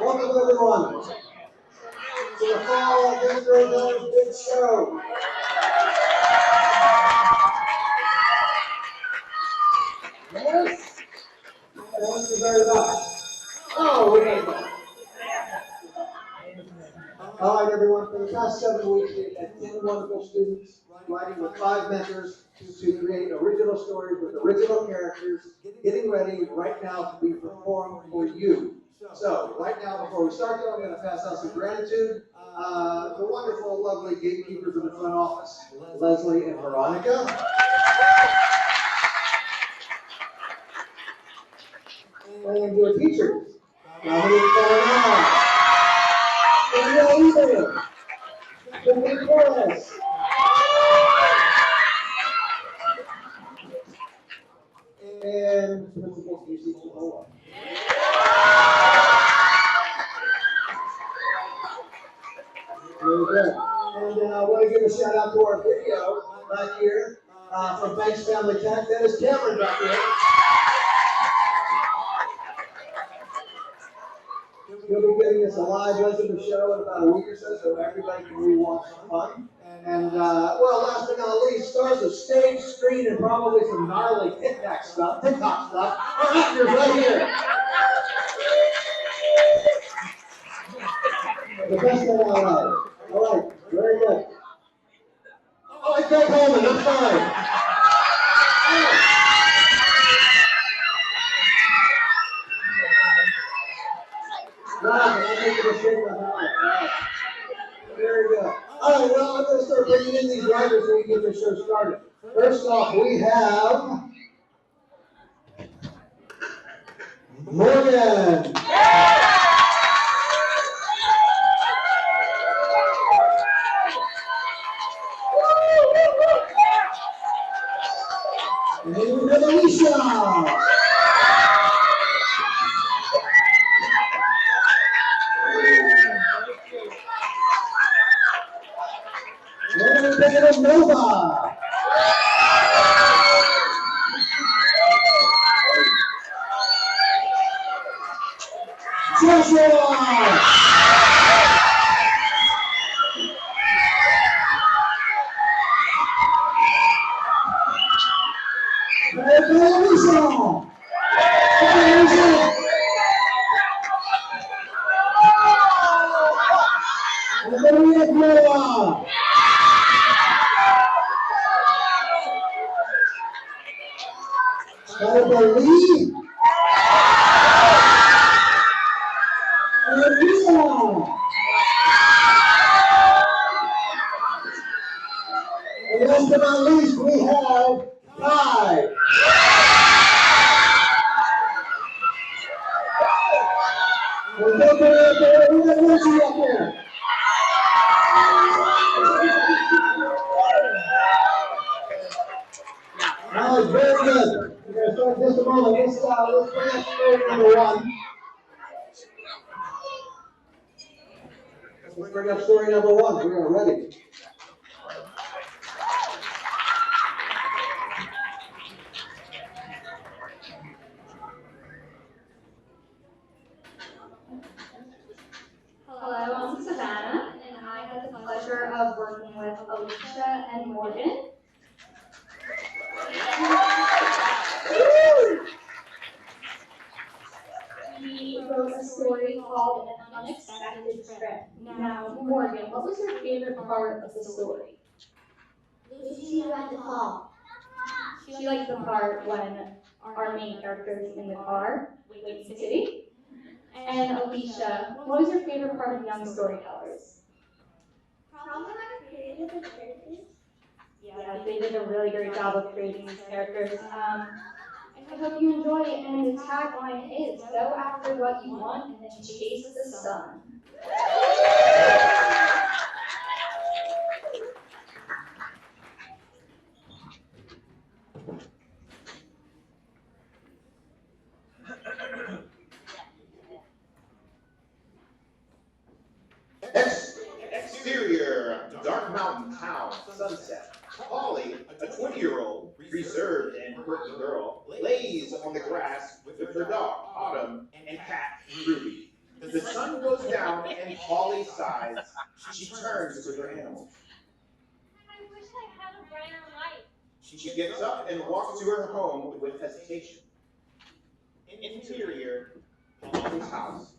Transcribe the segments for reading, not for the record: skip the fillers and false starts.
Welcome everyone to the fall of the Storytellers Big Show. Yes? Thank you very much. Oh, we got that. All right, everyone. For the past 7 weeks, we've had 10 wonderful students writing with 5 mentors to create original stories with original characters, getting ready right now to be performed for you. So, right now, before we start, though, I'm going to pass out some gratitude. The wonderful, lovely gatekeepers of the front office, Leslie and Veronica. And your teachers, Dominic Carnell, Danielle Eaton, Tiffany Torres, and Principal Casey Chihuahua. Very good. And I want to give a shout out to our video back here from Banks Family Tech. That is Cameron back here. He'll be giving us a live lesson show in about a week or so everybody can rewatch some fun. And, well, last but not least, stars of stage, screen, and probably some gnarly TikTok stuff, are actors right here. The best of all right. All right, very good. Oh, it's Greg Holman, I'm sorry. Wow, I make a mistake on that one. Very good. All right, well, I'm going to start bringing in these writers so we can get this show started. First off, we have Morgan. And then we have Alicia. And we're picking up Nova. Joshua. And then we have Noah. I believe. And Lisa. And last but not least, we have Kai. And look at there, we got Richie up there. All right, very good. We're going to start in just a moment. Let's bring up story number 1. Let's bring up story number 1. We are ready. Hello, I'm Savannah, and I had the pleasure of working with Alicia and Morgan. We wrote a story called An Unexpected Trip. Now, Morgan, what was your favorite part of the story? Lucy at the fall. She liked the part when our main character is in the car, Waiting City. And Alicia, what was your favorite part of Young Storytellers? Probably my creative characters. Yeah, they did a really great job of creating these characters. I hope you enjoy it, and the tagline is, go after what you want and then chase the sun. Exterior, Dark Mountain Town, sunset. Polly, a 20-year-old, reserved and quirky girl, lays on the grass with her dog, Autumn, and cat, Ruby. The sun goes down and Polly sighs. She turns to her animals. I wish I had a brighter light. She gets up and walks to her home with hesitation. Interior, Polly's house.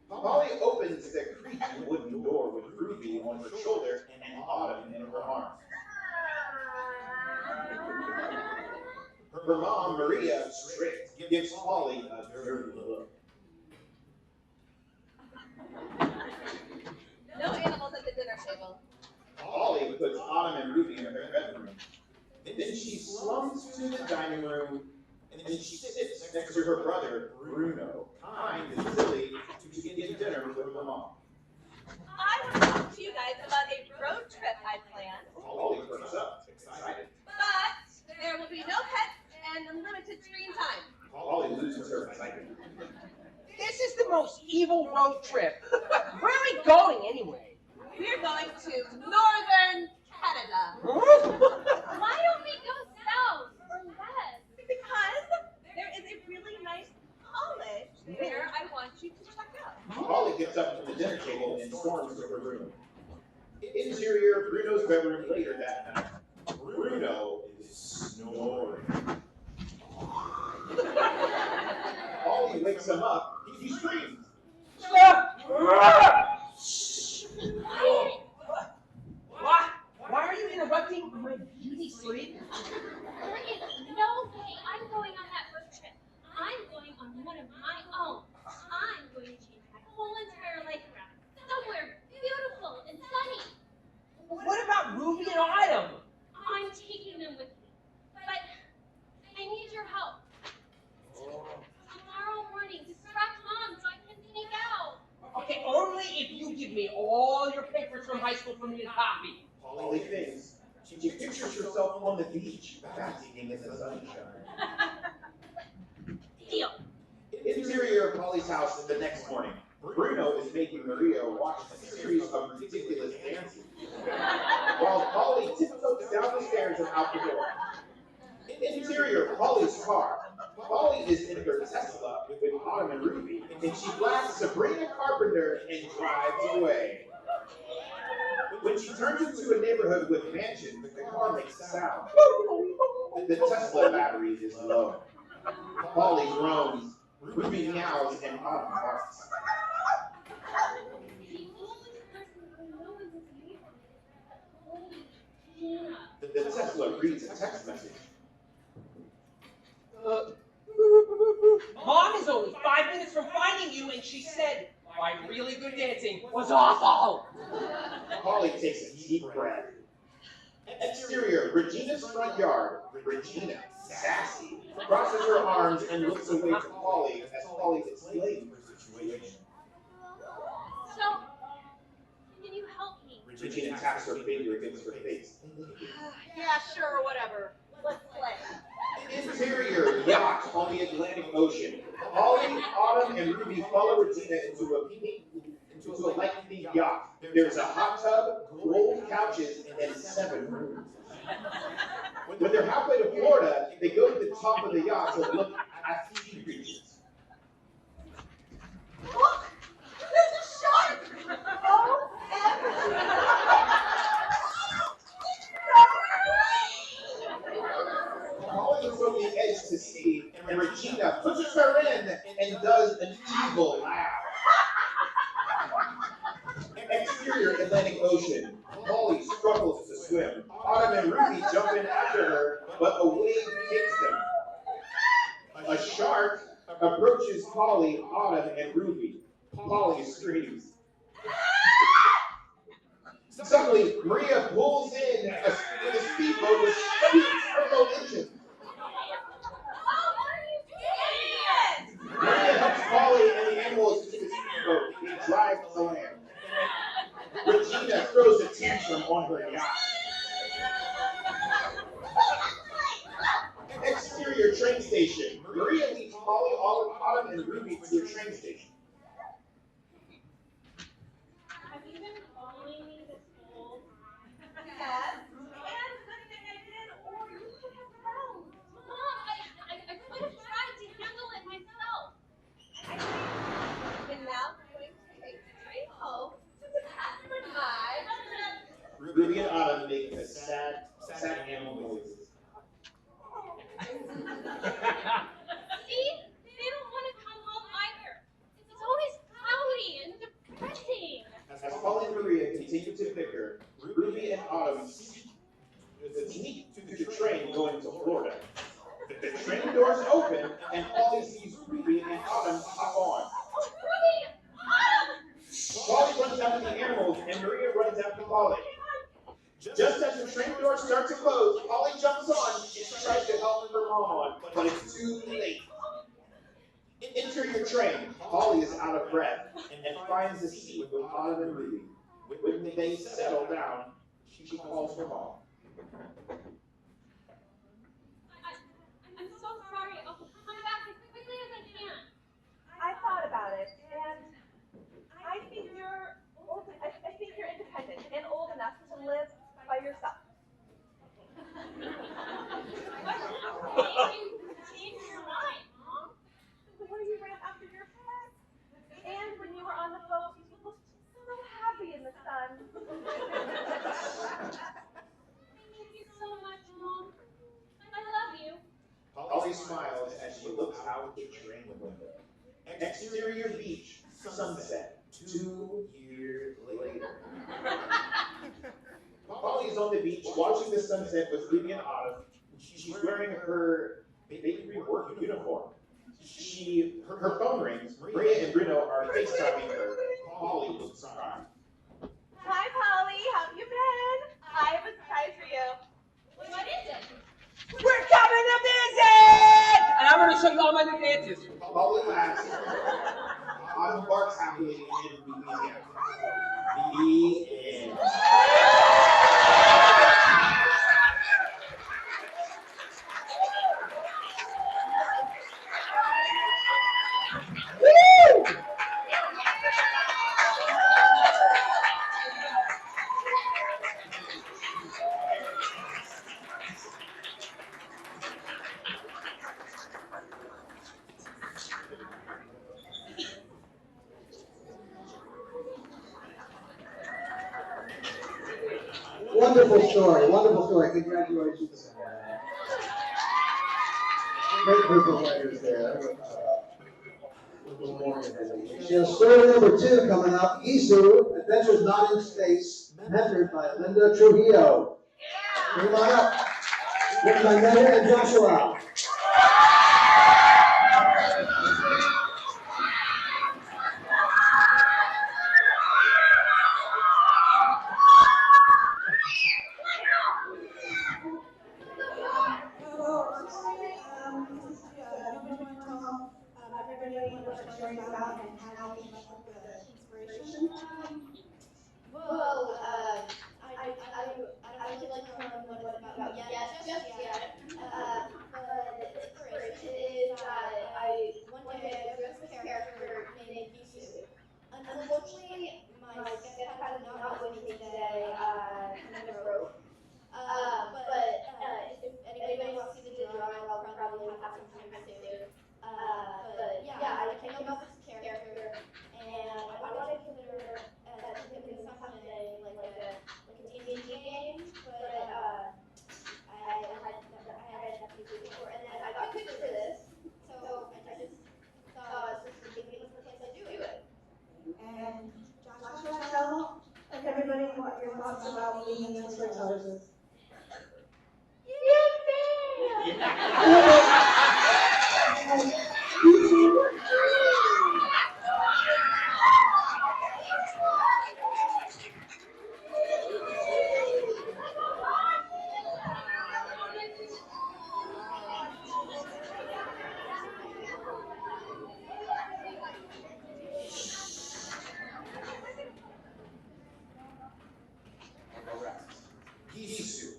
Polly opens the creaking wooden door with Ruby on her shoulder and Autumn in her arms. Her mom, Maria, strict, gives Polly a dirty look. No animals at the dinner table. Polly puts Autumn and Ruby in her bedroom. Then she slumps to the dining room, and then she sits next to her brother, Bruno, kind and silly, to get dinner with her mom. I want to talk to you guys about a road trip I planned. Polly perks up, excited. But there will be no pets and unlimited screen time. Polly loses her excitement. This is the most evil road trip. Where are we going anyway? We're going to northern Canada. Why don't we go south or west? Because there is a really nice college there I want you to check out. Polly gets up from the dinner table and storms to her room. Interior, Bruno's bedroom later that night. Bruno is snoring. Polly wakes him up. He screams. Why are you interrupting my beauty sleep? There is no way I'm going on that road trip. I'm going on one of my own. I'm going to change my whole entire life around. Somewhere beautiful and sunny. What about Ruby and Autumn? I'm taking them with me. But I need your help. Tomorrow morning, distract Mom so I can sneak out. Okay, only if you give me all your papers from high school for me to copy. Polly thinks. She pictures herself on the beach, basking in the sunshine. Deal. Interior of Polly's house the next morning. Bruno is making Maria watch a series of ridiculous dances, while Polly tiptoes down the stairs and out the door. Interior, Polly's car. Polly is in her Tesla with Autumn and Ruby, and she blasts Sabrina Carpenter and drives away. When she turns into a neighborhood with mansions, the car makes a sound. The Tesla battery is low. Polly groans, Ruby meows, and Autumn barks. The only person who knows this neighborhood is Gina. The Tesla reads a text message. Mom is only 5 minutes from finding you, and she said my really good dancing was awful. Polly takes a deep breath. Exterior, Regina's front yard. Regina, sassy, crosses her arms and looks away to Polly as Polly explains her situation. So, can you help me? Regina taps her finger against her face. Yeah, sure, whatever. Let's play. Interior, yacht on the Atlantic Ocean. Polly, Autumn, and Ruby follow Regina into a light-themed yacht. There's a hot tub, gold couches, and 7 rooms. When they're halfway to Florida, they go to the top of the yacht to look at sea creatures. Look! There's a shark! Polly looks over the edge to see, and Regina pushes her in and does an evil laugh. Exterior Atlantic Ocean. Polly struggles to swim. Autumn and Ruby jump in after her, but a wave kicks them. A shark approaches Polly, Autumn, and Ruby. Polly screams. Suddenly, Maria pulls in a speedboat with 7 turbo engines. Maria helps Polly and the animals into the speedboat and drives to land. Regina throws a tantrum on her yacht. Exterior train station. Maria leads Polly, Autumn, and Ruby to the train station. Have you been following me this whole time? Yes. And good thing I did, or you could have drowned. Mom, I could have tried to handle it myself. And now we're going to train doors open, and Polly sees Ruby and Autumn hop on. Oh, Ruby! Autumn! Polly runs after the animals, and Maria runs after Polly. Just as the train doors start to close, Polly jumps on and tries to help her mom on, but it's too late. Enter your train. Polly is out of breath and finds a seat with Autumn and Ruby. When they settle down, she calls her mom. I'm so sorry. I'll come back as quickly as I can. I thought about it, and I think you're old. I think you're independent and old enough to live by yourself. You changed your mind, Mom. The way you ran after your pet, and when you were on the boat, you looked so happy in the sun. Thank you so much, Mom. I love you. Polly smiles as she looks out the train window. Exterior beach, sunset, 2 years later. Polly's on the beach watching the sunset with Ruby and Autumn. She's wearing her bakery work uniform. Her phone rings. Maria and Bruno are FaceTiming her. Polly looks surprised. Hi, Polly. How have you been? I have a surprise for you. What is it? We're coming to visit! And I'm going to show you all my new dances. Polly laughs. Autumn barks happily, and we begin. The end. Wonderful story, wonderful story. Congratulations. Great group of writers there. Story number 2 coming up, Isu, Adventures Not in Space, mentored by Linda Trujillo. Come on up. Written by Linda and Joshua. I would like to learn what about just yet. But the inspiration is one day I wrote this character named Gisu. Unfortunately, my sketchpad is not with me today. Kind of broke. But if anybody wants to see the drawing, I'll probably have some time soon. But yeah, I came up with this character, and I wanted to consider something like a D&D game, but I had nothing to do before, and then I got picked for this, so I just thought this would be the place to do it. And Joshua, tell everybody what your thoughts about being in the Storytellers is. Gisu,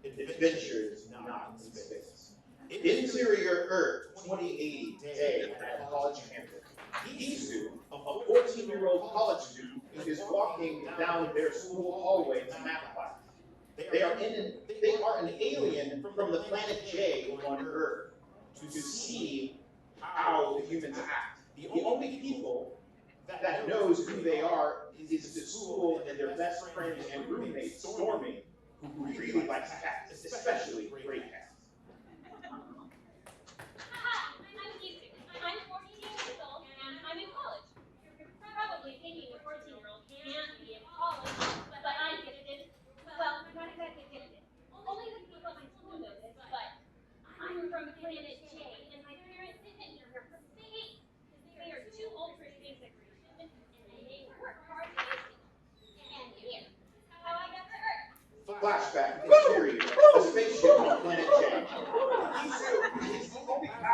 Adventures Not in Space. Interior Earth 2080 day at college campus. Gisu, a 14-year-old college student, is walking down their school hallway to math class. They are an alien from the planet J on Earth to see how the humans act. The only people that knows who they are is the school and their best friend and roommate, Stormy, who really likes cats, especially gray cats. Hi, I'm Gisu. I'm 14 years old and I'm in college. You're probably thinking a 14-year-old can't be in college, but I'm gifted. Well, not exactly gifted. Only the people in my school know this, but I'm from planet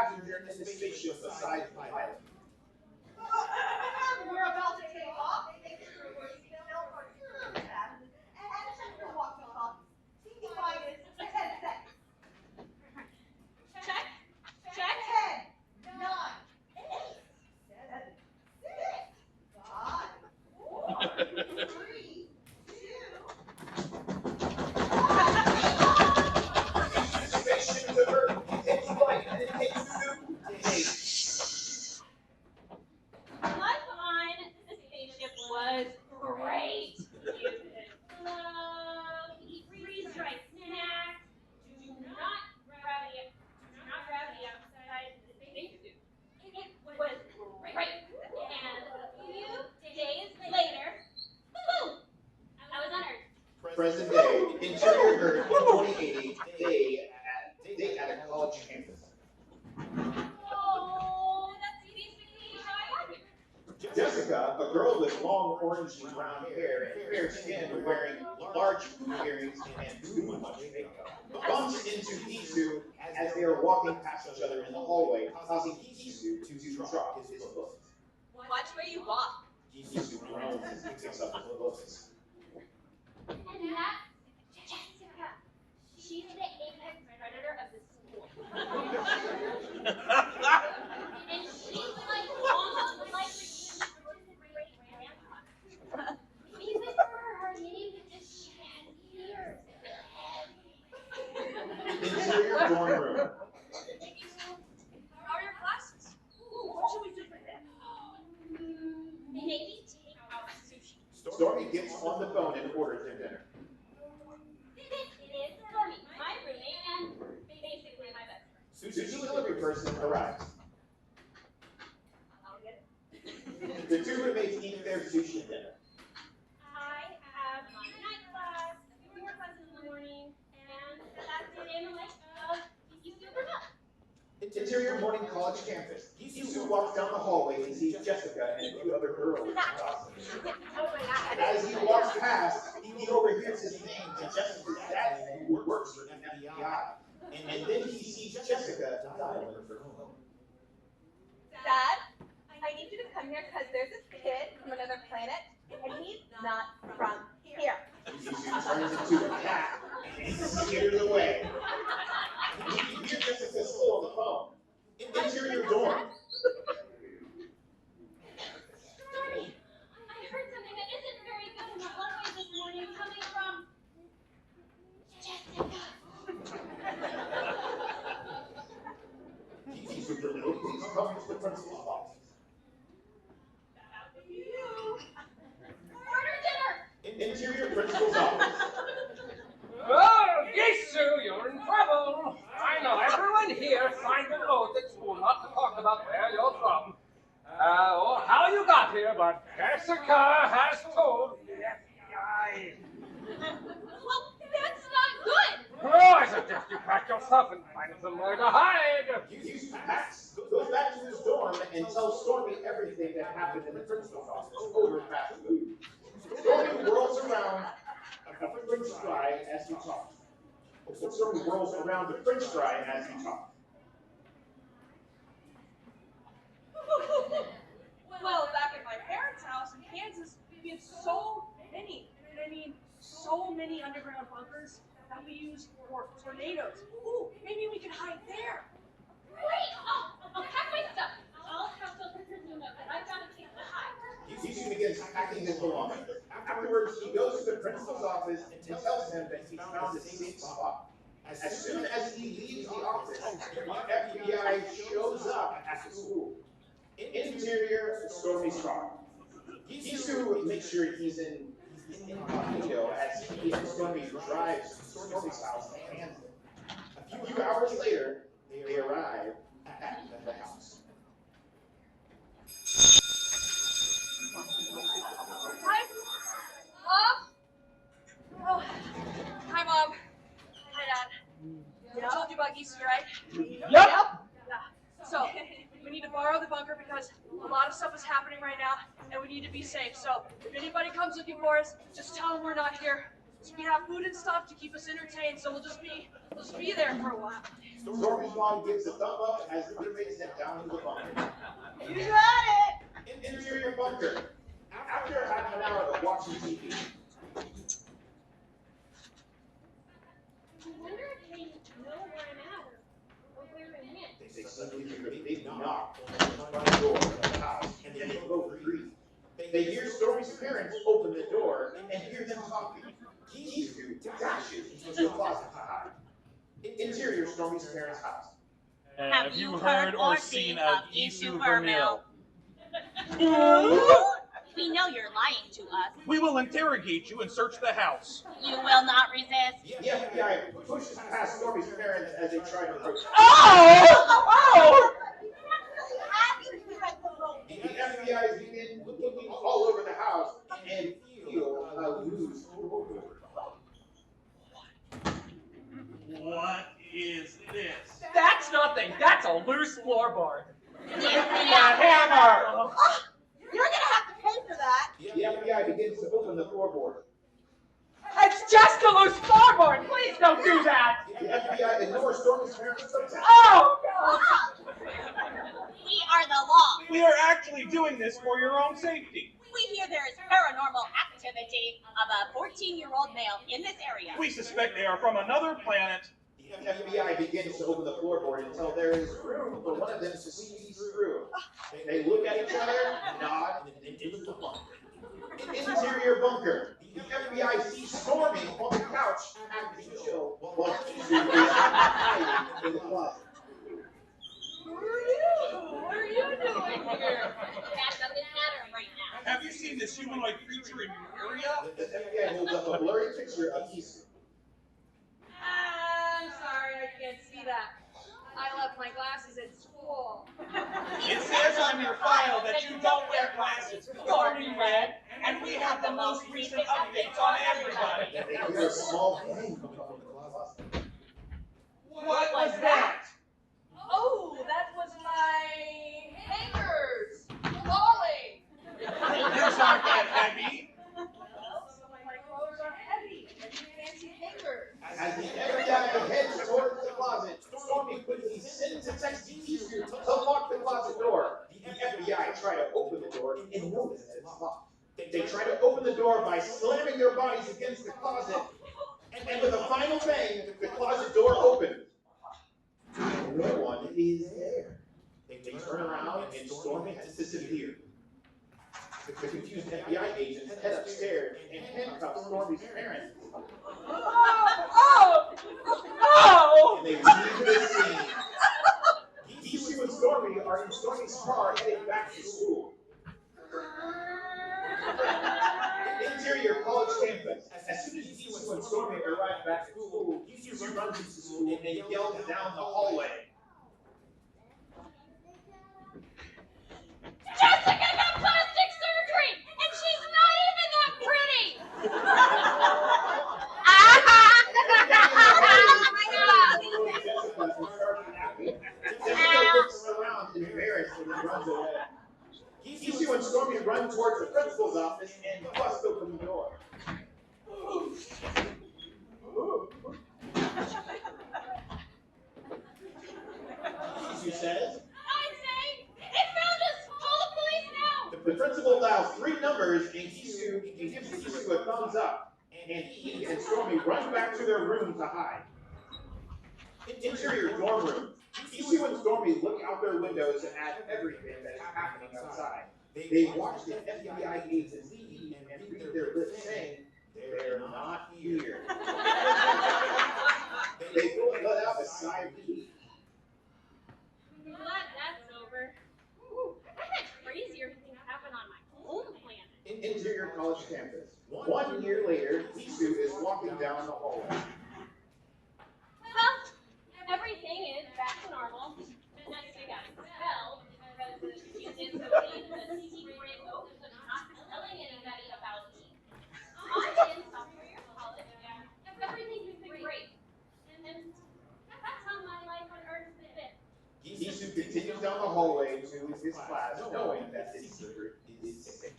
passenger in the spaceship besides the pilot. We're about to take off. Make sure we're still for sure. And check your walkie-talkie. See minus 10 seconds. Check. Check. 10, 9, 8, 7, 6, 5, 4, 3, 2. Spaceship to Earth takes flight and it takes 2 days. Life on the spaceship was great. You could float, eat freeze-dried snacks, do not gravity outside the spacesuit. It was great. And a few days later, boom, I was on Earth. Present day, interior Earth 2080, day at a college campus. Oh, that's basically how I got here. Jessica, a girl with long orange and brown hair and fair skin wearing large hoop earrings and too much makeup, bumps into Kisu as they are walking past each other in the hallway, causing Kisu to drop his books. Watch where you walk. Kisu groans as he picks up his books. And that's Jessica. She's the apex predator of the school. And she's like almost like the great grandpa. Even for her name, she has ears. Interior dorm room. How are your classes? Ooh, what should we do for them? Maybe take out sushi. Stormy gets on the phone and orders their dinner. This is Stormy, my roommate and basically my best friend. Sushi delivery person arrives. I'll get it. The 2 roommates eat their sushi dinner. I have my night class, a few more classes in the morning, and that's the day in the life of Kisu Burnett. Interior morning college campus. Kisu walks down the hallway and sees Jessica and a few other girls gossiping. As he walks past, he overhears his name to Jessica's dad, who works for the FBI. And then he sees Jessica dialing her phone. Dad, I need you to come here because there's this kid from another planet, and he's not from here. Kisu turns into a cat and skitters away. You hear Jessica still on the phone. Interior dorm. Stormy, I heard something that isn't very good in the hallway this morning coming from Jessica. Kisu comes to the principal's office. Order dinner! Interior principal's office. Oh, Gisu, you're in trouble. I know everyone here signed an oath at school not to talk about where you're from. Or how you got here, but Jessica has told the FBI. Well, that's not good! Oh, I suggest you pack your stuff and find somewhere to hide. Kisu goes back to his dorm and tells Stormy everything that happened in the principal's office over fast food. Stormy whirls around a French fry as he talks. Stormy whirls around the French fry as he talks. Well, back at my parents' house in Kansas, we had so many underground bunkers that we used for tornadoes. Ooh, maybe we could hide there. Great! I'll pack my stuff. I'll have to presume that I've got to take the high. Kisu begins packing his belongings. Afterwards, he goes to the principal's office and tells him that he found a safe spot. As soon as he leaves the office, the FBI shows up at the school. Interior, Stormy's car. Kisu makes sure he's in incognito as he and Stormy drives to Stormy's house in Kansas. A few hours later, they arrive at the house. Hi, Mom. Oh, hi, Mom. Hi, Dad. I told you about Geese, right? Yep. Yeah. So, we need to borrow the bunker because a lot of stuff is happening right now, and we need to be safe. So, if anybody comes looking for us, just tell them we're not here. We have food and stuff to keep us entertained, so we'll just be there for a while. Stormy's mom gives a thumb up as the roommates head down to the bunker. You got it! Interior bunker. After half an hour of watching TV, I wonder if they know where I'm at or where I went. they suddenly hear a big knock on the front door of the house, and they both freeze. They hear Stormy's parents open the door and hear them talking. Kisu dashes into the closet to hide. Interior Stormy's parents' house. Have you heard or seen of Isu Vermeil? We know you're lying to us. We will interrogate you and search the house. You will not resist. The FBI pushes past Stormy's parents as they try to approach. Oh! The FBI begin looking all over the house and feel a loose floorboard. What is this? That's nothing. That's a loose floorboard. Give me a hammer! You're gonna have to pay for that. The FBI begins to open the floorboard. It's just a loose floorboard. Please don't do that. The FBI ignores Stormy's parents' protest. Oh, We are the law. We are actually doing this for your own safety. We hear there is paranormal activity of a 14-year-old male in this area. We suspect they are from another planet. The FBI begins to open the floorboard until there is room for one of them to squeeze through. They look at each other, nod, and then into the bunker. Interior bunker. The FBI sees Stormy on the couch acting chill while Kisu is hiding in the closet. What are you doing here? That doesn't matter right now. Have you seen this humanoid creature in your area? The FBI holds up a blurry picture of Kisu. I'm sorry, I can't see that. I left my glasses at school. It says on your file that you don't wear glasses. Stormy Red, and we have the most recent updates on everybody. They hear a small bang coming from the closet. What was that? Oh, that was my hangers falling. Yours aren't that heavy. Well, some of my clothes are heavy and fancy hangers. As the FBI heads towards the closet, Stormy quickly sends a text to Kisu to lock the closet door. The FBI try to open the door and notice that it's locked. They try to open the door by slamming their bodies against the closet, and with a final bang, the closet door opens. No one is there. They turn around and Stormy has disappeared. The confused FBI agents head upstairs and handcuff Stormy's parents. And they leave the scene. Kisu and Stormy are in Stormy's car heading back to school. Interior college campus. As soon as Kisu and Stormy arrive back at school, Kisu runs into school and yells down the hallway. Jessica got plastic surgery, and she's not even that pretty. Jessica looks around embarrassed and runs away. Kisu and Stormy run towards the principal's office and bust open the door. Kisu says, I'm saying, it found us. Call the police now. the principal dials 3 numbers and Kisu gives Kisu a thumbs up, and he and Stormy run back to their room to hide. Interior dorm room. Kisu and Stormy look out their windows at everything that is happening outside. They watch the FBI agents leave and read their lips saying, "They're not here." They let out a sigh of relief. I'm glad that's over. Ooh, I bet crazier things happen on my home planet. Interior college campus. 1 year later, Kisu is walking down the hallway. Well, everything is back to normal. Unless I got expelled because the students believe the secret oath of not telling anybody about me. I'm in sophomore year of college, and everything's been great. And that's how my life on Earth has been. Kisu continues down the hallway to his class, knowing that his secret is safe.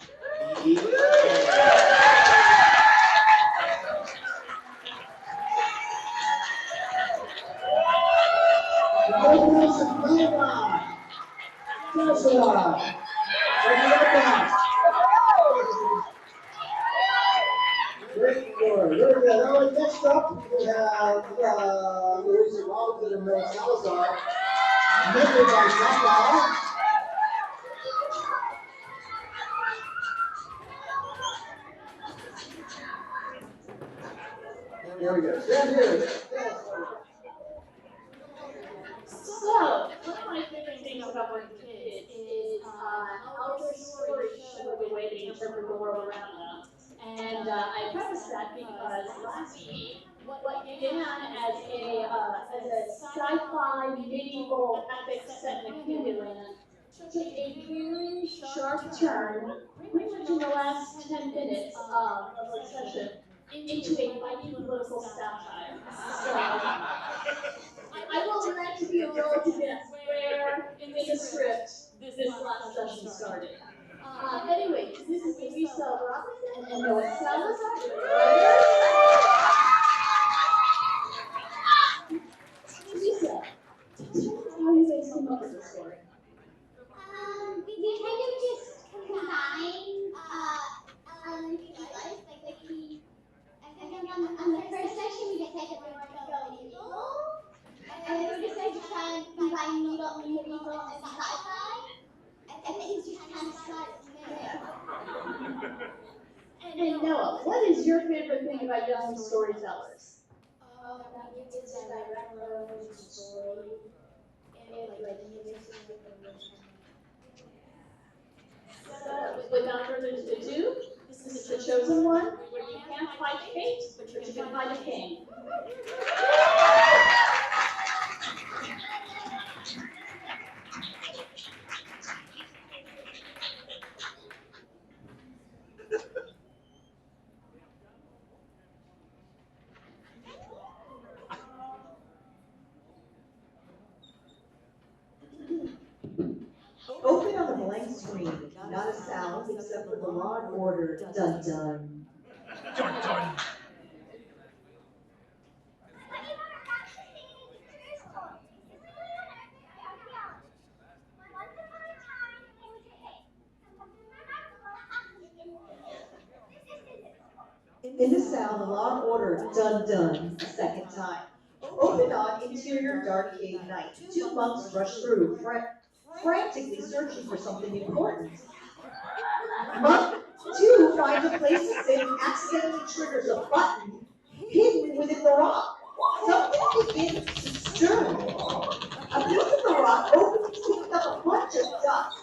Congratulations, Linda. Joshua. Congratulations. Great work. Very good. Now, next up, we have Louisa Robinson and Mary Salazar, mentored by Shaka. There we go. Stand here. So, one of my favorite things about working with kids is how their stories show the way they interpret the world around them. And I preface that because last week, what began as a sci-fi medieval epic set in a Candyland took a very sharp turn, pretty much in the last 10 minutes of the session, into a Viking political satire. So, I will let you go to guess where in the script this last session started. Anyway, this is Louisa Robinson and Noah Salazar. Lisa, tell us how you guys came up with the story. We kind of just combined elementary life, like I think on the first session we decided we wanted to go medieval, and then we decided to try and combine medieval and sci-fi, and things just kind of started there. And Noah, what is your favorite thing about young storytellers? That we did direct the story, and like mixing with the original. So, without further ado, this is the chosen one, where you can't fight fate, but you can fight a king. Open on the blank screen, not a sound except for the law and order, dun dun. Dun dun. In the sound, the law and order, dun dun, a second time. Open on interior dark cave night. Two monks rush through, frantically searching for something important. Monk 2 finds a place to sit and accidentally triggers a button hidden within the rock. Something begins to stir. A piece of the rock opens, kicking up a bunch of dust.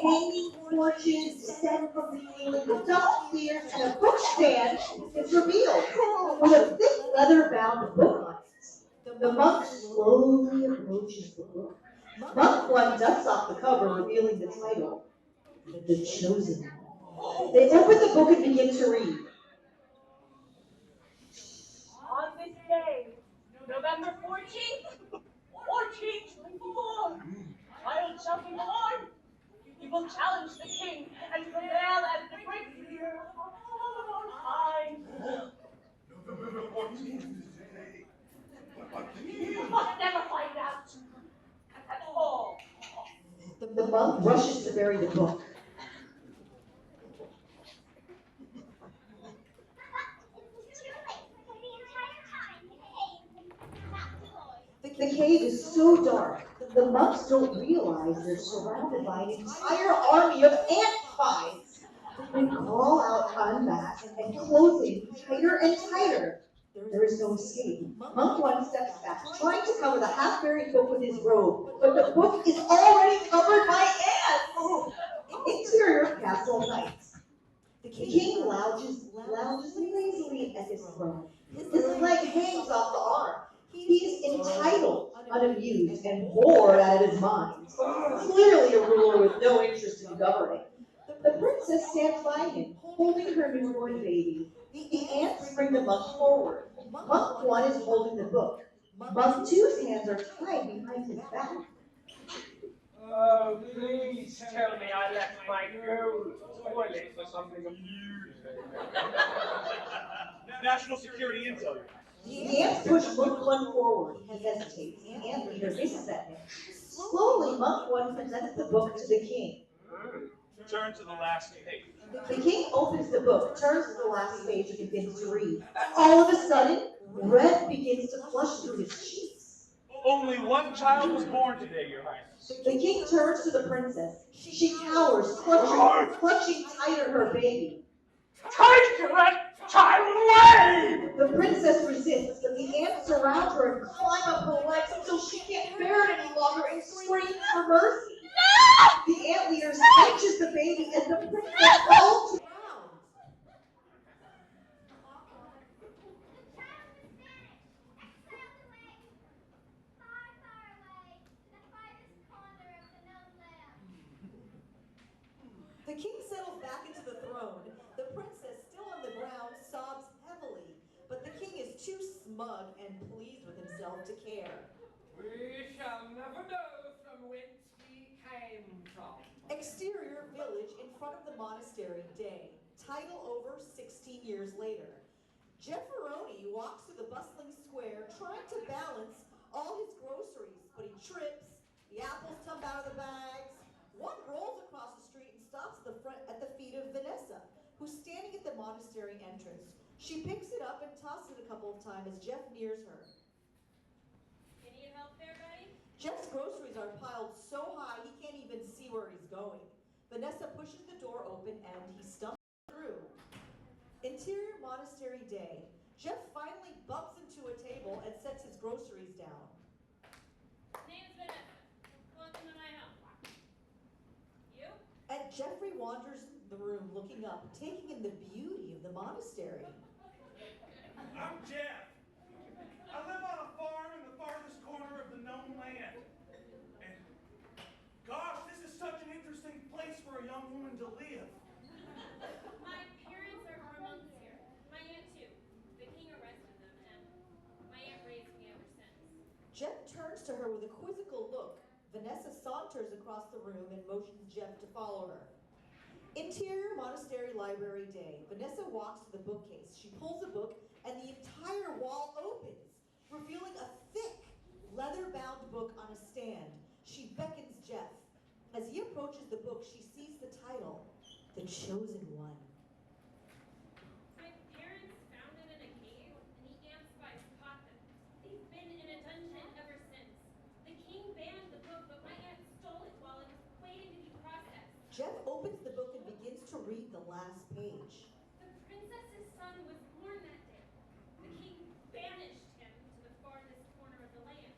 Hanging torches descend from the ceiling, the dust clears, and a book stand is revealed with a thick leather-bound book on it. The monk slowly approaches the book. Monk 1 dusts off the cover, revealing the title, The Chosen One. They open the book and begin to read. On this day, November 14th, 1424, child shall be born. He will challenge the king and prevail at the great fear of our time. November 14th is today. But You must never find out at all. The monk rushes to bury the book. The cave is so dark, the monks don't realize they're surrounded by an entire army of ant spies. They crawl out unmasked and closing tighter and tighter. There is no escape. Monk 1 steps back, trying to cover the half-buried book with his robe, but the book is already covered by ants. Interior castle nights. The king lounges lazily at his throne. His leg hangs off the arm. He's entitled, unamused, and bored out of his mind. Clearly a ruler with no interest in governing. The princess stands by him, holding her newborn baby. The ants bring the monk forward. Monk 1 is holding the book. Monk 2's hands are tied behind his back. Oh, please tell me I left my gold toilet for something amusing. National security intel. The ants push Monk 1 forward. He hesitates. The ant leader hisses at him. monk one presents the book to the king. Turn to the last page. The king opens the book, turns to the last page, and begins to read. All of a sudden, red begins to flush through his cheeks. Only one child was born today, Your Highness. The king turns to the princess. She cowers, clutching tighter her baby. Take that child away! The princess resists, but the ants surround her and climb up her legs until she can't bear it any longer and screams for mercy. The ant leader snatches the baby and the princess falls to the ground. The king settles back into the throne. The princess, still on the ground, sobs heavily, but the king is too smug and pleased with himself to care. We shall never know from whence we came from. Exterior village in front of the monastery, day. Title over 16 years later. Jefferoni walks through the bustling square trying to balance all his groceries, but he trips, the apples tumble out of the bags. One rolls across the street and stops at the feet of Vanessa, who's standing at the monastery entrance. She picks it up and tosses it a couple of times as Jeff nears her. You need help there, buddy? Jeff's groceries are piled so high he can't even see where he's going. Vanessa pushes the door open and he stumbles through. Interior monastery, day. Jeff finally bumps into a table and sets his groceries down. Name's Vanessa. Welcome to my home. You? And Jeffrey wanders the room looking up, taking in the beauty of the monastery. I'm Jeff. I live on a farm in the farthest corner of the known land. And gosh, this is such an interesting place for a young woman to live. My parents are monks here. My aunt too. The king arrested them, and my aunt raised me ever since. Jeff turns to her with a quizzical look. Vanessa saunters across the room and motions Jeff to follow her. Interior monastery library, day. Vanessa walks to the bookcase. She pulls a book and the entire wall opens, revealing a thick, leather-bound book on a stand. She beckons Jeff. As he approaches the book, she sees the title, The Chosen One. My parents found it in a cave, and the ant spies caught them. They've been in a dungeon ever since. The king banned the book, but my aunt stole it while it was waiting to be processed. Jeff opens the book and begins to read the last page. The princess's son was born that day. The king banished him to the farthest corner of the land.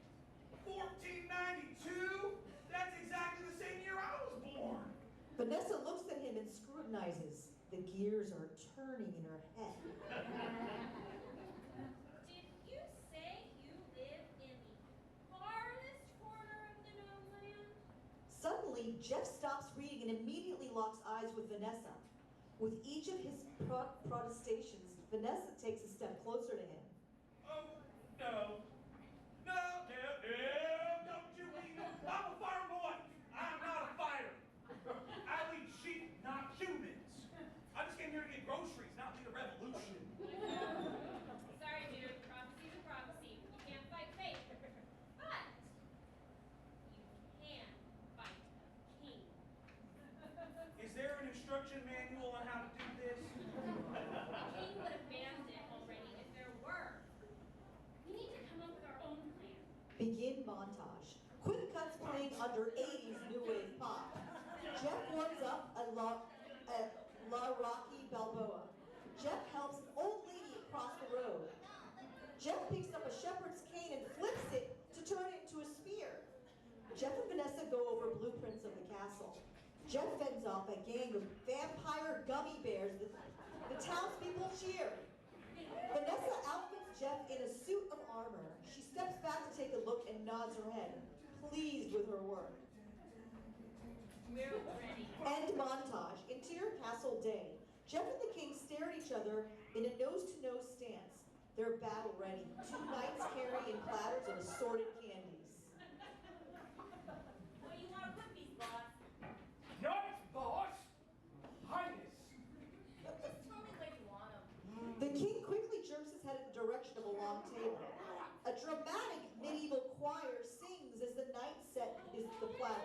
1492? That's exactly the same year I was born. Vanessa looks at him and scrutinizes. The gears are turning in her head. Did you say you live in the farthest corner of the known land? Suddenly, Jeff stops reading and immediately locks eyes with Vanessa. With each of his protestations, Vanessa takes a step closer to him. Oh, no. No, don't you even. I'm a farm boy. I'm not a fighter. I lead sheep, not humans. I just came here to get groceries, not lead a revolution. Sorry, dude. Prophecy's a prophecy. You can't fight fate. But you can fight a king. Is there an instruction manual on how to do this? The king would have banned it already if there were. We need to come up with our own plan. Begin montage. Quick cuts playing under 80s new wave pop. Jeff warms up a La Rocky Balboa. Jeff helps an old lady across the road. Jeff picks up a shepherd's cane and flips it to turn it into a spear. Jeff and Vanessa go over blueprints of the castle. Jeff fends off a gang of vampire gummy bears. The townspeople cheer. Vanessa outfits Jeff in a suit of armor. She steps back to take a look and nods her head, pleased with her work. We're ready. End montage. Interior castle, day. Jeff and the king stare at each other in a nose-to-nose stance. They're battle ready. Two knights carrying platters of assorted candies. What do you want to put these, boss? Not boss, highness. Just tell me where you want them. The king quickly jerks his head in the direction of a long table. A dramatic medieval choir sings as the knight set his reach the platters.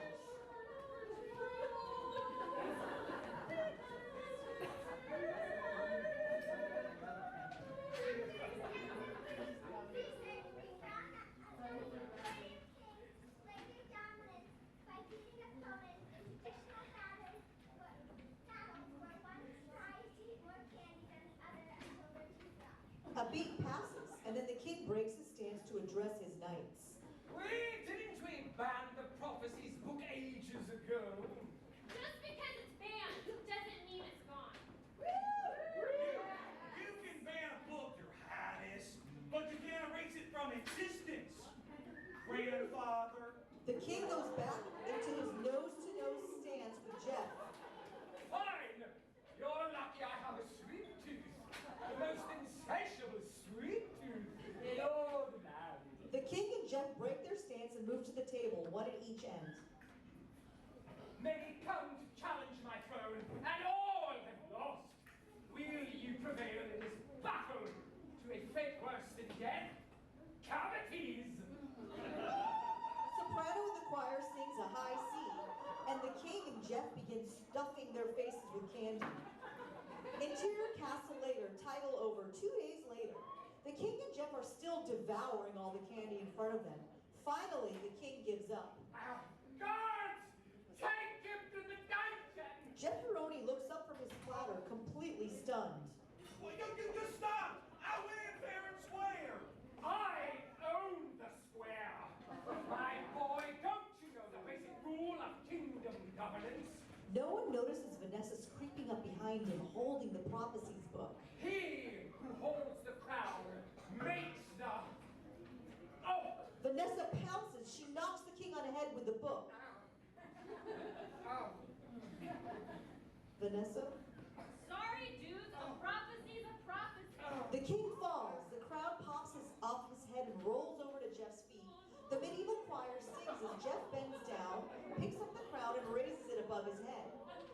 A beat passes, and then the king breaks his stance to address his knights. Didn't we ban the prophecies book ages ago? Just because it's banned doesn't mean it's gone. You can ban a book, Your Highness, but you can't erase it from existence. Grandfather. The king goes back into his nose-to-nose stance with Jeff. Fine! You're lucky I have a sweet tooth. The most insatiable sweet tooth in all the land. The king and Jeff break their stance and move to the table, one at each end. Many come to challenge my throne, and all have lost. Will you prevail in this battle to a fate worse than death? Cavities! Soprano in the choir sings a high C, and the king and Jeff begin stuffing their faces with candy. Interior castle later, title over, 2 days later. The king and Jeff are still devouring all the candy in front of them. Finally, the king gives up. Guards! Take him to the dungeon! Jeff Peroni looks up from his platter, completely stunned. Well, you just stop! I win fair and square! I own the square! My boy, don't you know the basic rule of kingdom governance? No one notices Vanessa's creeping up behind him, holding the prophecies book. He who holds the crown makes the... Oh! Vanessa pounces. She knocks the king on the head with the book. Oh. Vanessa? Sorry, dudes, a prophecy's a prophecy. The king falls. The crowd pops off his head and rolls over to Jeff's feet. The medieval choir sings as Jeff bends down, picks up the crown, and raises it above his head.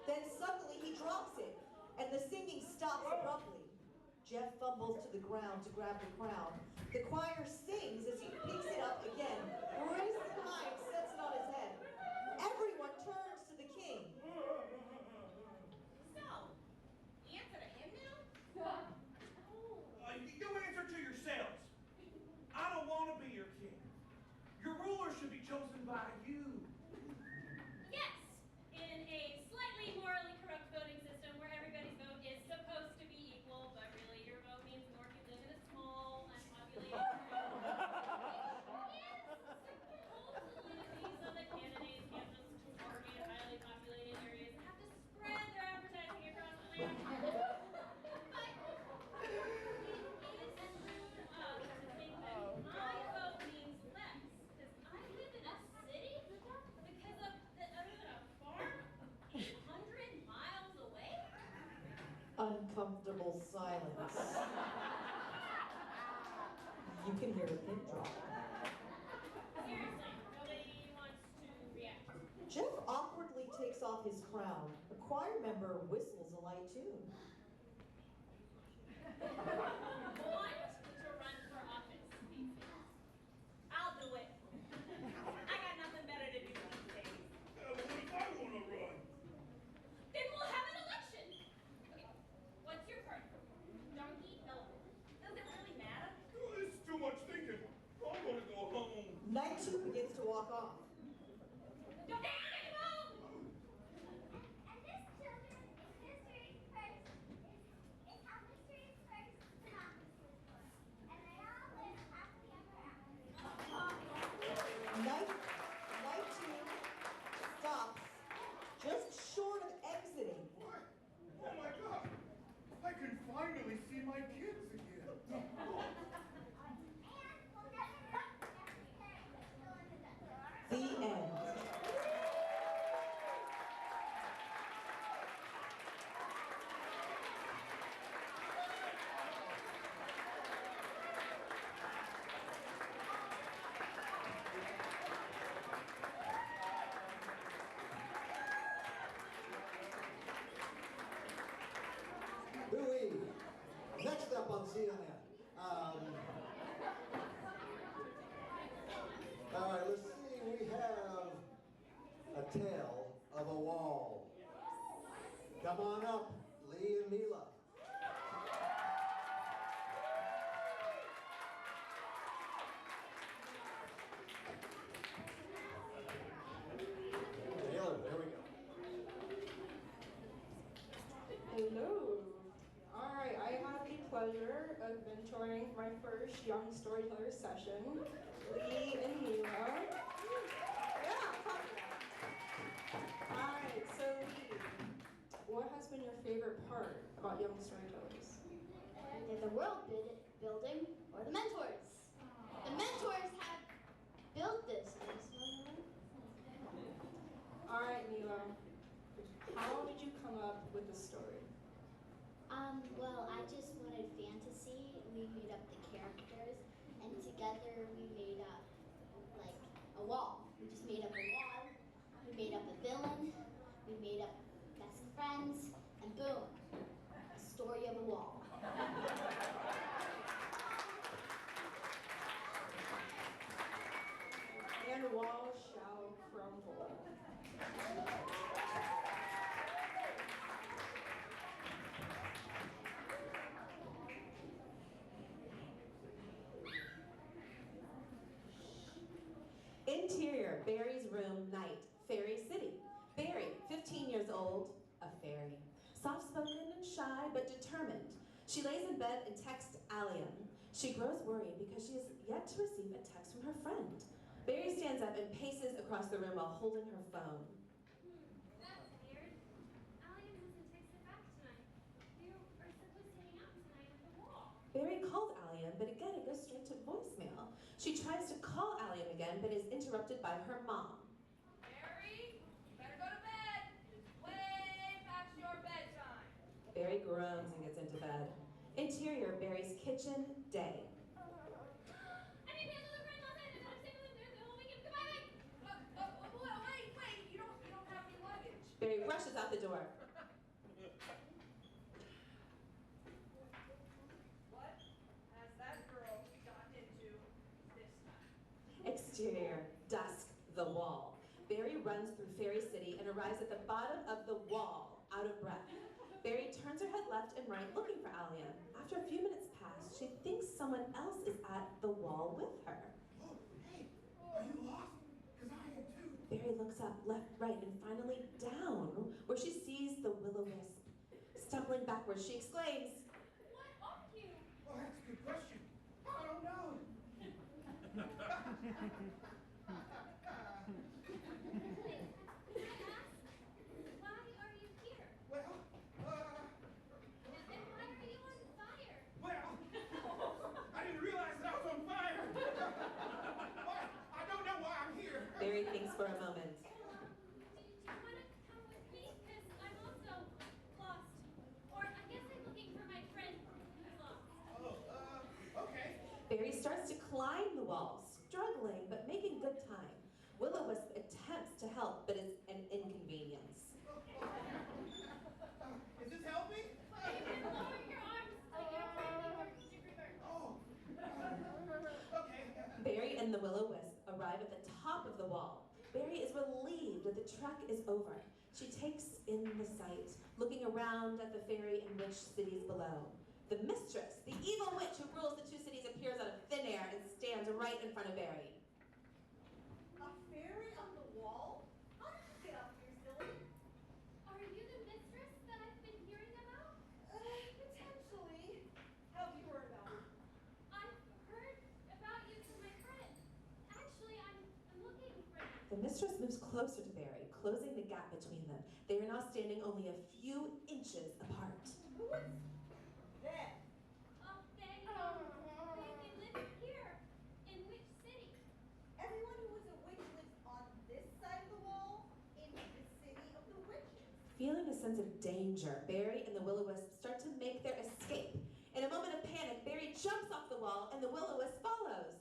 Then suddenly he drops it, and the singing stops abruptly. Jeff fumbles to the ground to grab the crown. The choir sings as he picks it up again, raises it high, and sets it on his head. Everyone turns to the king. So, answer to him now? You answer to yourselves. I don't want to be your king. Your ruler should be chosen by you. Yes, in a slightly morally corrupt voting system where everybody's vote is supposed to be equal, but really your vote means more if you live in a small, unpopulated area. Supposedly, so the candidates can't just target highly populated areas and have to spread their advertising across the land. But it is true to think that my vote means less, because I live in a city because of the other than a farm 800 miles away. Uncomfortable silence. You can hear a pin drop. Seriously, nobody wants to react. Jeff awkwardly takes off his crown. A choir member whistles a light tune. Want to run for office these days? I'll do it. I got nothing better to do these days. What if I want to run? Then we'll have an election. Okay, what's your party? Donkey? Elephant? Does it really matter? This is too much thinking. I'm going to go home. Night 2 begins to walk off. Don't go! And this, children, is history's first, is how history's first democracy. Tale of a Wall. Come on up, Lee and Mila. Taylor, there we go. Hello. All right, I have the pleasure of mentoring my first Young Storytellers session, Lee and Mila. Yeah, clap for that. All right, so Lee, what has been your favorite part about Young Storytellers? Either the world building or the mentors. The mentors have built this. All right, Mila, how did you come up with the story? Well, I just wanted fantasy. We made up the characters, and together we made up, like, a wall. We just made up a wall. We made up a villain. We made up best friends, and boom, a story of a wall. And walls shall crumble. Interior, Barry's room, night, Fairy City. Barry, 15 years old, a fairy. Soft-spoken and shy, but determined. She lays in bed and texts Allium. She grows worried because she has yet to receive a text from her friend. Barry stands up and paces across the room while holding her phone. That's weird. Allian hasn't texted back tonight. They are supposed to hang out tonight at the wall. Barry calls Allium, but again it goes straight to voicemail. She tries to call Allium again, but is interrupted by her mom. Barry, you better go to bed. It's way past your bedtime. Barry groans and gets into bed. Interior, Barry's kitchen, day. I made plans with a friend last night and I'm staying with him the whole weekend. Goodbye, bye. Wait, you don't have any luggage. Barry rushes out the door. What has that girl gotten into this time? Exterior, dusk, the wall. Barry runs through Fairy City and arrives at the bottom of the wall, out of breath. Barry turns her head left and right looking for Allium. After a few minutes pass, she thinks someone else is at the wall with her. Oh, hey, are you lost? Because I am too. Barry looks up, left, right, and finally down, where she sees the will-o-wisp. Stumbling backwards, she exclaims, What are you? Well, that's a good question. I don't know. Can I ask, why are you here? Well, And why are you on fire? well, I didn't realize that I was on fire. Well, I don't know why I'm here. Barry thinks for a moment. Do you want to come with me? Because I'm also lost. Or I guess I'm looking for my friend who's lost. Oh, okay. Barry starts to climb the wall, struggling but making good time. Will-o-wisp attempts to help, but is an inconvenience. Is this helping? You can lower your arms like you're trying to Jigger. Oh, okay. Barry and the will-o-wisp arrive at the top of the wall. Barry is relieved that the trek is over. She takes in the sight, looking around at the fairy and witch cities below. The mistress, the evil witch who rules the two cities, appears out of thin air and stands right in front of Barry. A fairy on the wall? How did you get up here, silly? Are you the mistress that I've been hearing about? Potentially. How have you heard about it? I've heard about you from my friend. Actually, I'm looking for you. The mistress moves closer to Barry, closing the gap between them. They are now standing only a few inches apart. Who is that? Oh, they live here. In which city? Everyone who was a witch lives on this side of the wall in the city of the witches. Feeling a sense of danger, Barry and the will-o-wisp start to make their escape. In a moment of panic, Barry jumps off the wall and the will-o-wisp follows.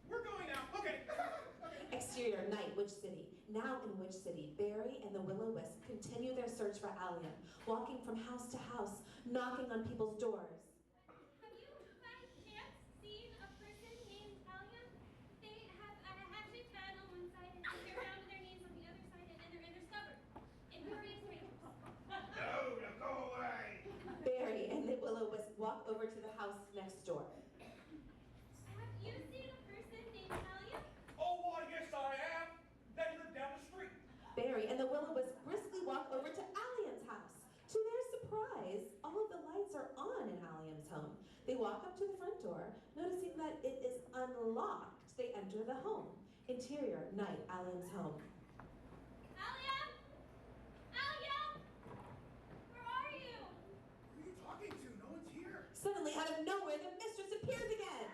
We're going now. Okay. Exterior, night, Witch City. Now in Witch City, Barry and the will-o-wisp continue their search for Allium, walking from house to house, knocking on people's doors. Have you by chance seen a person named Talia? They have a hatchet pad on one side and door. Noticing that it is unlocked, they enter the home. Interior, night, Allium's home. Allium? Allium? Where are you? Who are you talking to? No one's here. Suddenly, out of nowhere, the mistress appears again.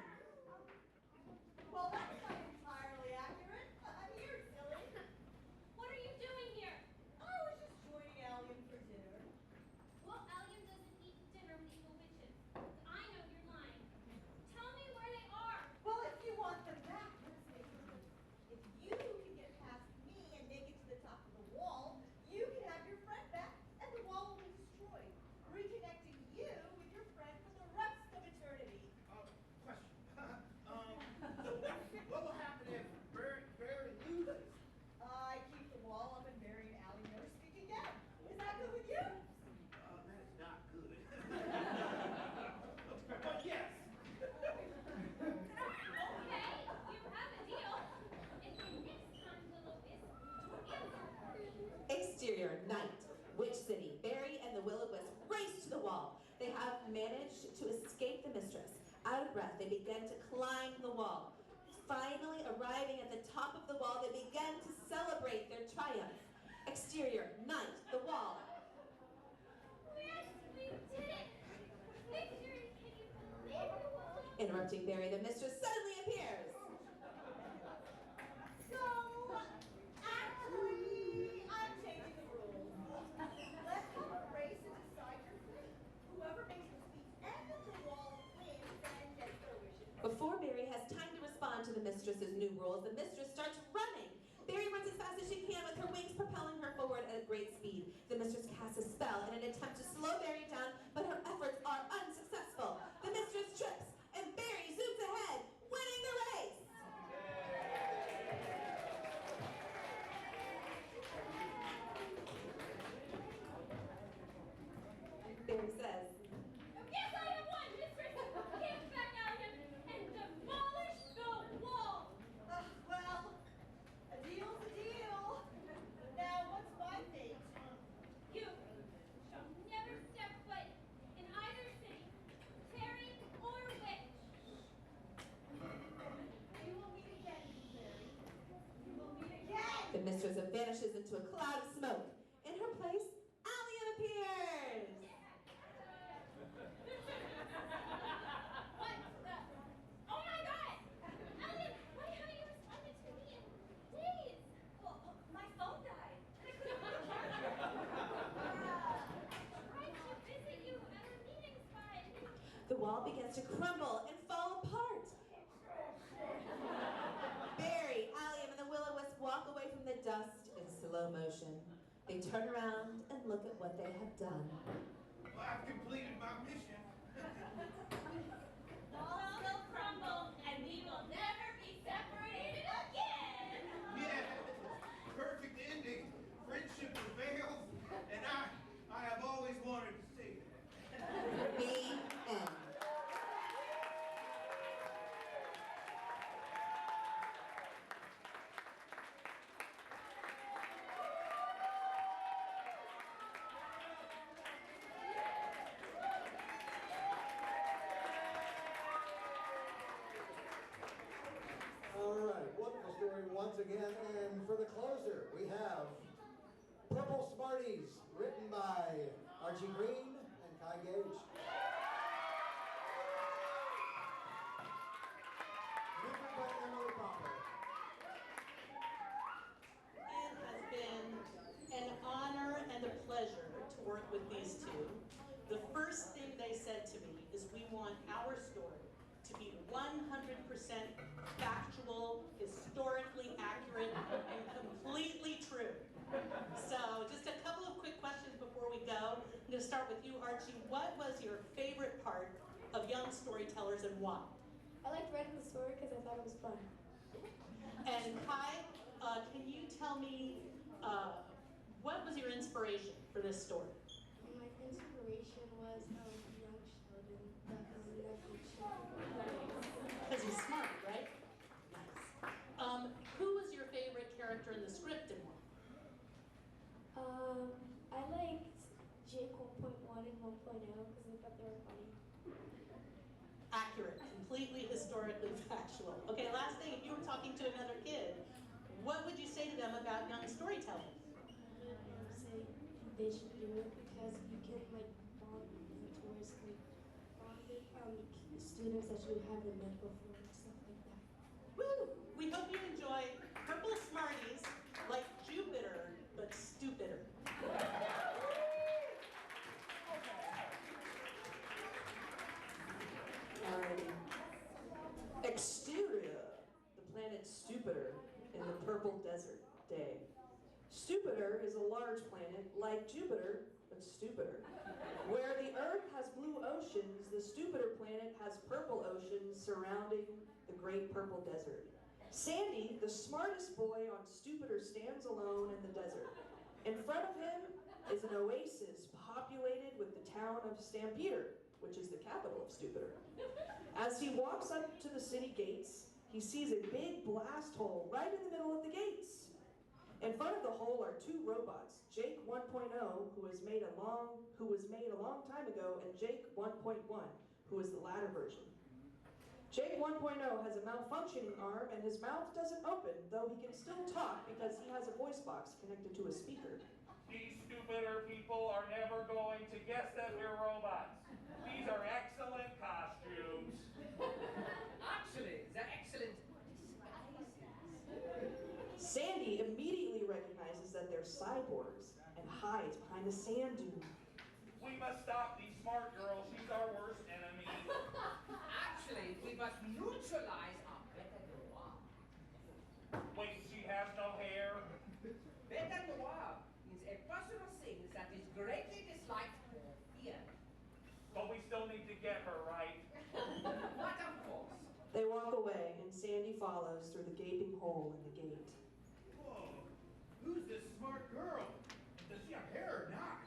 Well, that's not entirely accurate. I'm here, silly. What are you doing here? I was just joining Allium for dinner. Well, Allium doesn't eat dinner with evil witches. I know you're lying. Tell me where they are. Well, if you want them back, let's make it work. If you can get past me and make it to the top of the wall, you can have your friend back, and the wall will be destroyed, reconnecting you with your friend for the rest of eternity. Question. What will happen if Barry loses? I keep the wall up and Barry and Allie never speak again. Is that good with you? That is not good. But yes. Okay, you have a deal. And then next time, Will-O-Wisp, answer. Exterior, night, Witch City. Barry and the Will-O-Wisp race to the wall. They have managed to escape the mistress. Out of breath, they begin to climb the wall. Finally arriving at the top of the wall, they begin to celebrate their triumph. Exterior, night, the wall. Yes, we did it. Victory, can you believe it? Interrupting Barry, the mistress suddenly appears. So, actually, I'm changing the rules. Let's have a race and decide your fate. Whoever makes the end of the wall wins and gets their wishes. Before Barry has time to respond to the mistress's new rules, the mistress starts running. Barry runs as fast as she can with her wings propelling her forward at a great speed. The mistress casts a spell in an attempt to slow Barry down, but her efforts are unsuccessful. The mistress trips, and Barry zooms ahead, winning the race. Barry says, Yes, I have won, mistress. Give back Allium and demolish the wall. Well, a deal's a deal. Now, what's my fate? You shall never step foot in either city, fairy or witch. We will meet again, Barry. We will meet again. the mistress vanishes into a cloud of smoke. In her place, Allium appears. What the? Oh my God! Allium, why haven't you responded to me in days? Well, my phone died. I couldn't find a charger. I tried to visit you at our meeting spot. The wall begins to crumble and fall apart. Barry, Allium, and the Will-O-Wisp walk away from the dust in slow motion. They turn around and look at what they have done. Well, I've completed my mission. Walls will crumble, and we will never be separated again. Yeah, perfect ending. Friendship prevails, and I have always wanted to say that. The end. All right, wonderful story once again. And for the closer, we have Purple Smarties, written by Archie Green and Kai Gage. Written by Emily Popper. It has been an honor and a pleasure to work with these two. The first thing they said to me is we want our story to be 100% factual, historically accurate, and completely true. So just a couple of quick questions before we go. I'm going to start with you, Archie. What was your favorite part of Young Storytellers and why? I liked writing the story because I thought it was fun. And Kai, can you tell me what was your inspiration for this story? My inspiration was young Sheldon, definitely. Because he's smart, right? Nice. Who was your favorite character in the script and why? I liked Jake 1.1 and 1.0 because I thought they were funny. Accurate, they should do it because you can like bond mentors, like bond with students that you haven't met before and stuff like that. Woo! We hope you enjoy Purple Smarties like Jupiter, but stupider. Alrighty. Exterior, the planet Stupider in the purple desert day. Stupider is a large planet like Jupiter, but stupider. Where the Earth has blue oceans, the Stupider planet has purple oceans surrounding the great purple desert. Sandy, the smartest boy on Stupider, stands alone in the desert. In front of him is an oasis populated with the town of Stampeder, which is the capital of Stupider. As he walks up to the city gates, he sees a big blast hole right in the middle of the gates. In front of the hole are two robots, Jake 1.0, who was made a long time ago, and Jake 1.1, who is the latter version. Jake 1.0 has a malfunctioning arm, and his mouth doesn't open, though he can still talk because he has a voice box connected to a speaker. These stupider people are never going to guess that we're robots. These are excellent costumes. Actually, they're excellent disguises. Sandy immediately recognizes that they're cyborgs and hides behind a sand dune. We must stop these smart girls. She's our worst enemy. Actually, we must neutralize our bête noire. Wait, she has no hair? Bête noire means a person or thing that is greatly disliked or feared. But we still need to get her, right? But of course. They walk away, and Sandy follows through the gaping hole in the gate. Whoa, who's this smart girl? Does she have hair or not?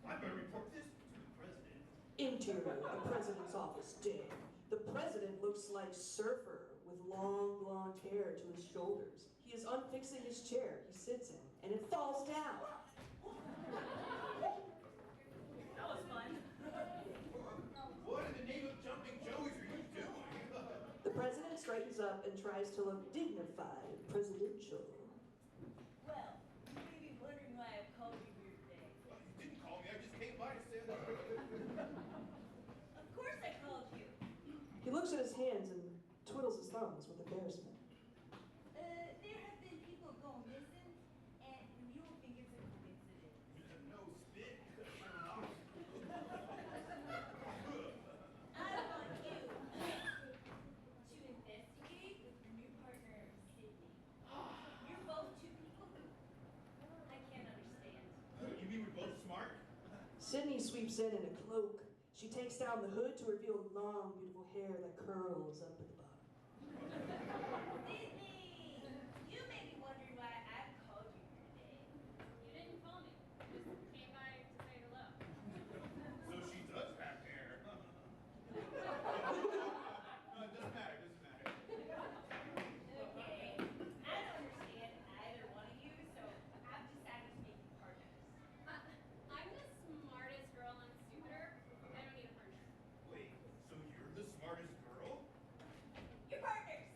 I better report this to the president. Interior, the president's office day. The president looks like Surfer with long blonde hair to his shoulders. He is unfixing his chair he sits in, and it falls down. That was fun. What in the name of jumping joeys are you doing? The president straightens up and tries to look dignified and presidential. Well, you may be wondering why I've called you here today. You didn't call me, I just came by to say that. Of course I called you. He looks at his hands and twiddles his thumbs with embarrassment. There have been people go missing, and you will think it's a coincidence. No spit. I want you to investigate with your new partner, Sydney. You're both two people who I can't understand. You mean we're both smart? Sydney sweeps in a cloak. She takes down the hood to reveal long, beautiful hair that curls up at the bottom. Sydney! You may be wondering why I've called you here today. You didn't call me. You just came by to say hello. So she does have hair. No, it doesn't matter, Okay. I don't understand either one of you, so I've decided to make you partners. I'm the smartest girl on Stupider. I don't need a partner. Wait, so you're the smartest girl? You're partners!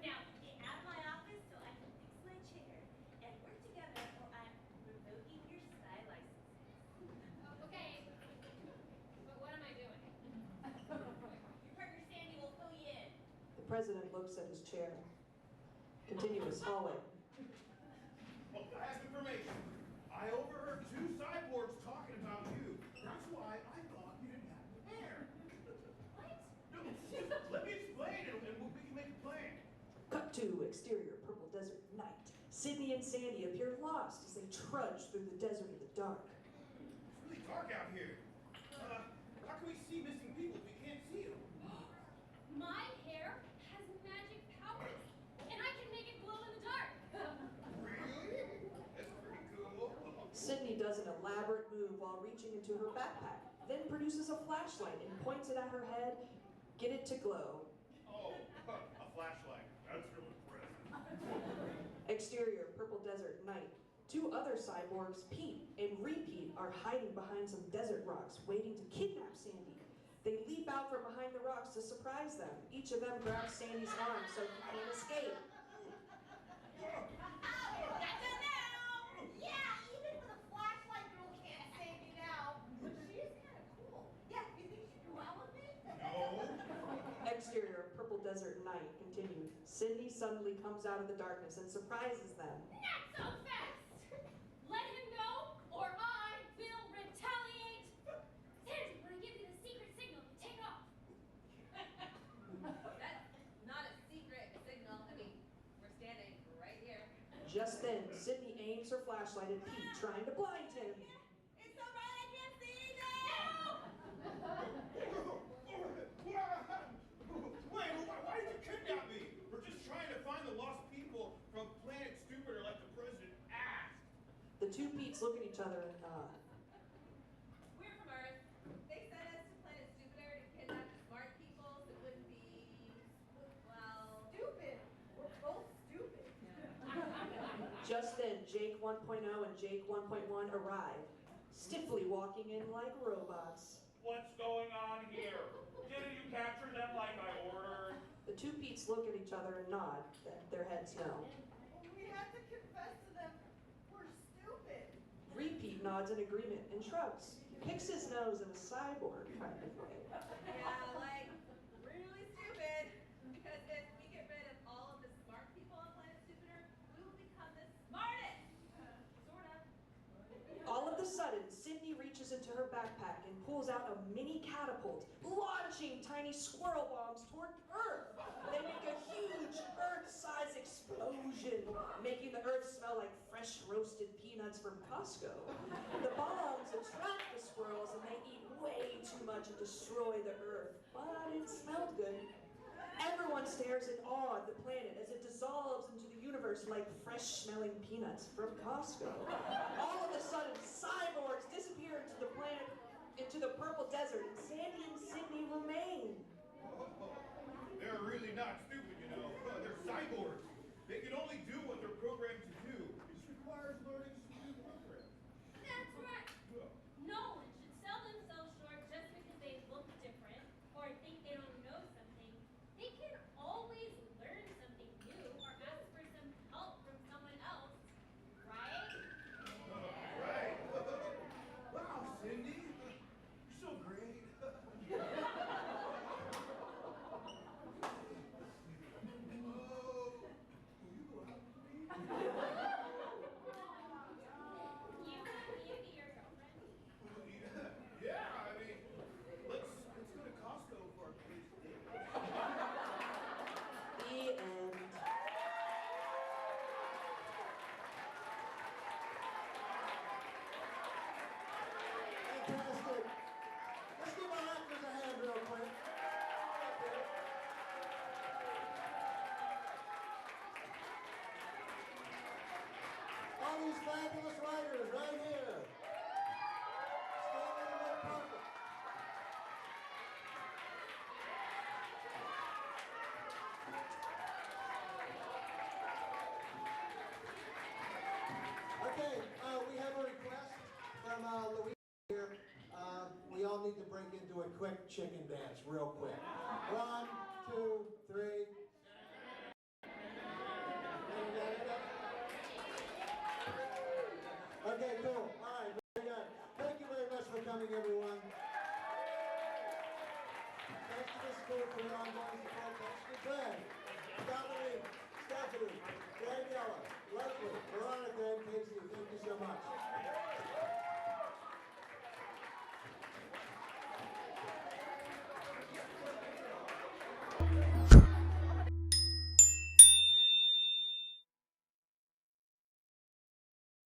Now, get out of my office so I can fix my chair and work together or I'm revoking your spy licenses. Okay, but what am I doing? Your partner Sandy will fill you in. The president looks at his chair. Continuous hallway. Well, I have information. I overheard two cyborgs talking about you. That's why I thought you didn't have hair. What? No, just let me explain and we can make a plan. Cut to exterior purple desert night. Sydney and Sandy appear lost as they trudge through the desert in the dark. It's really dark out here. How can we see missing people if we can't see them? My hair has magic powers, and I can make it glow in the dark. Really? That's pretty cool. Sydney does an elaborate move while reaching into her backpack, then produces a flashlight and points it at her head. Get it to glow. Oh, a flashlight. That's real impressive. Exterior purple desert night. Two other cyborgs, Pete and Repeat, are hiding behind some desert rocks, waiting to kidnap Sandy. They leap out from behind the rocks to surprise them. Each of them grabs Sandy's arm so he can't escape. That's it now! Yeah, even with a flashlight, girl can't comes out of the darkness and surprises them. Not so fast! Let him go, or I will retaliate! Sandy, when I give you the secret signal, you take off. That's not a secret signal. I mean, we're standing right here. Just then, Sydney aims her flashlight at Pete, trying to blind him. It's alright, I can't see Wait, why did you kidnap me? We're just trying to find the lost people from planet Stupider like the president asked. The two Petes look at each other and nod. We're from Earth. They sent us to planet Stupider to kidnap the smart people so it wouldn't be, well, stupid. We're both stupid. Just then, Jake 1.0 and Jake 1.1 arrive, stiffly walking in like robots. What's going on here? Didn't you capture them like I ordered? The two Petes look at each other and nod, their heads no. We had to confess to them we're stupid. Repeat nods in agreement and shrugs, picks his nose in a cyborg kind of way. Yeah, like, really stupid. Because if we get rid of all of the smart people on planet Stupider, we will become the smartest. Sort of. All of a sudden, Sydney reaches into her backpack and pulls out a mini catapult, launching tiny squirrel bombs toward Earth. They make a huge Earth-size explosion, making the Earth smell like fresh roasted peanuts from Costco. The bombs attract the squirrels and they eat way too much and destroy the Earth, but it smelled good. Everyone stares in awe at the planet as it dissolves into the universe like fresh-smelling peanuts from Costco. All of a sudden, cyborgs disappear into the planet, into the purple desert, and Sandy and Sydney remain. They're really not stupid, you know. They're cyborgs. They can only do what they're programmed to do. It just requires learning some new programs. That's right. No one should sell themselves short just because they look different or think they don't know something. They can always learn something new or ask for some help from someone else, right? Right. Wow, Cindy, you're so great. You want me to be your girlfriend? Yeah, I mean, let's go to Costco for our first date. The end. Fantastic. Let's give our actors a hand real quick. All these fabulous writers right here. Standing in their perfect. Okay, we have a request from Louise here. We all need to break into a quick chicken dance, real quick. 1, 2, 3. Okay, cool. All right, very good. Thank you very much for coming, everyone. Thanks to the school for your ongoing support. Thanks to Glenn, Dominique, Stephanie, Daniela, Leslie, Veronica.